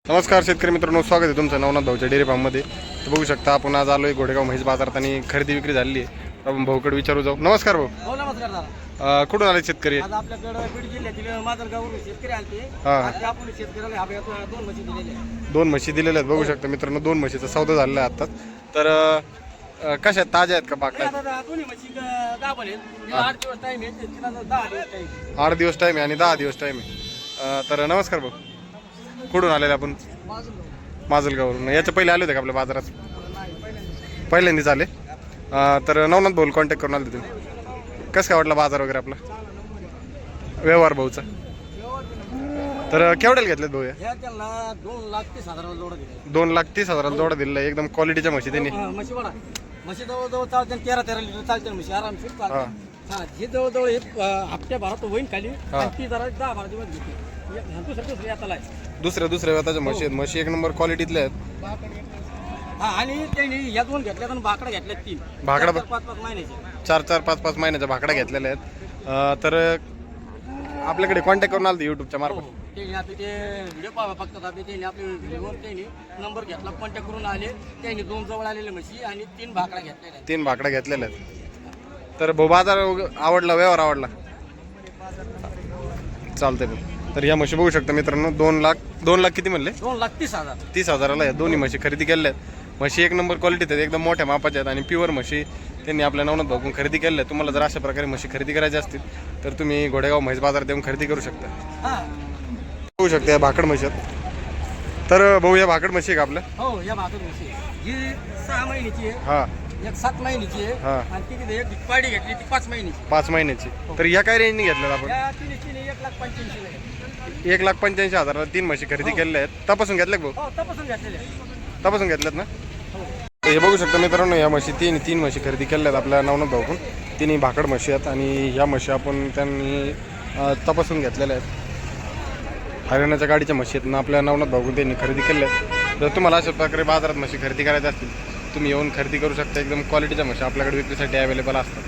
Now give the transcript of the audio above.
नमस्कार शेतकरी मित्रांनो, स्वागत आहे तुमचं नवनाथ भाऊच्या डेअरी फार्ममध्ये. तर बघू शकता आपण आज आलोय घोडेगाव म्हैस बाजारात आणि खरेदी विक्री झाली आहे. आपण भाऊकडे विचारू जाऊ. नमस्कार भाऊ. हो नमस्कार दादा. कुठून आले शेतकरी? आज आपल्याकडे बीड जिल्ह्यातील माजलगाववरून शेतकरी आलते. हा. आज आपण शेतकऱ्याला हव्यात दोन म्हशी दिलेल्या आहेत. दोन म्हशी दिलेल्या आहेत. बघू शकता मित्रांनो, दोन म्हशीचा सौदा झालेला आहे आताच. तर कशा ताज्या आहेत का पाकळ्या? दादा दोन्ही म्हशी दाबल आहेत. तिला 8 दिवस टाइम आहे, तिला 10 दिवस टाइम आहे. 8 दिवस टाईम आहे आणि 10 दिवस टाईम आहे. तर नमस्कार भाऊ. कुठून आलेले आपण? माजलगाववरून. याच्या पहिले आले होते का आपल्या बाजारात? पहिल्यांदाच आले. तर नवनाथ भाऊ कॉन्टॅक्ट करून आले तुम्ही. कसं काय वाटला बाजार वगैरे आपला व्यवहार भाऊचा? तर केवढ्याला घेतलेत भाऊ? ह्या त्याला 2,30,000 जोडा दिले. 2,30,000 जोडा दिलेला. एकदम क्वालिटीच्या म्हशी त्यांनी. म्हशी बघा, म्हशी जवळजवळ चालते 13 लिटर चालते म्हशी आरामशीर चालते. हा, ही जवळजवळ एक हप्त्याभरात होईल खाली. आणि ती जरा 10-12 दिवस घेते. दुसऱ्या याताला आहे. दुसऱ्या व्यताच्या म्हशी आहेत. म्हशी एक नंबर क्वालिटीतल्या आहेत. हा, आणि त्यांनी या दोन घेतल्यात आणि भाकडा घेतल्यात 3. भाकडा 4-5 महिन्याचे. 4-4, 5-5 महिन्याच्या भाकड्या घेतलेल्या आहेत. तर आपल्याकडे कॉन्टॅक्ट करून आलं युट्यूबच्या मार्फत. त्यांनी आपले ते व्हिडिओ पाहा फक्त त्यांनी आपले व्हिडिओवर त्यांनी नंबर घेतला, कॉन्टॅक्ट करून आले. त्यांनी 2 जवळ आलेले म्हशी आणि 3 भाकड्या घेतलेल्या. 3 भाकड्या घेतलेल्या आहेत. तर भाऊ बाजार आवडला, व्यवहार आवडला? चालतंय भाऊ. तर या म्हशी बघू शकता मित्रांनो, 2 लाख किती म्हणले? 2,30,000. 30,000ला या दोन्ही म्हशी खरेदी केल्या आहेत. म्हशी एक नंबर क्वालिटीत आहेत, एकदम मोठ्या मापाच्या आहेत आणि प्युअर म्हशी त्यांनी आपल्या नवनाथ भाऊकडून खरेदी केल्या आहेत. तुम्हाला जर अशा प्रकारे म्हशी खरेदी करायची असतील तर तुम्ही घोडेगाव म्हैस बाजारात येऊन खरेदी करू शकता. बघू शकता या भाकड म्हशी आहेत. तर भाऊ या भाकड म्हशी आहे का आपल्या? हो, या भाकड म्हशी ही 6 महिन्याची आहे. हा, एक 7 महिन्याची आहे. हा. आणि ती एक पाडी घेतली ती 5 महिन्याची. 5 महिन्याची. तर या काय रेंजने घेतल्यात आपण? या तिने 1,85,000 आहे. 1,85,000ला 3 म्हशी खरेदी केलेल्या आहेत. तपासून घेतल्या भाऊ? हो, तपासून घेतलेले. तपासून घेतल्यात ना? हो. हे बघू शकता मित्रांनो, या म्हशी तीन म्हशी खरेदी केल्या आहेत आपल्या नवनाथ भाऊकडून. तिन्ही भाकड म्हशी आहेत आणि ह्या म्हशी आपण त्यांनी तपासून घेतलेल्या आहेत. हरियाणाच्या गाडीच्या म्हशी आहेत ना आपल्या नवनाथ भाऊकडून त्यांनी खरेदी केल्या आहेत. जर तुम्हाला अशा प्रकारे बाजारात म्हशी खरेदी करायच्या असतील तुम्ही येऊन खरेदी करू शकता. एकदम क्वालिटीच्या म्हशी आपल्याकडे विक्रीसाठी अवेलेबल असतात.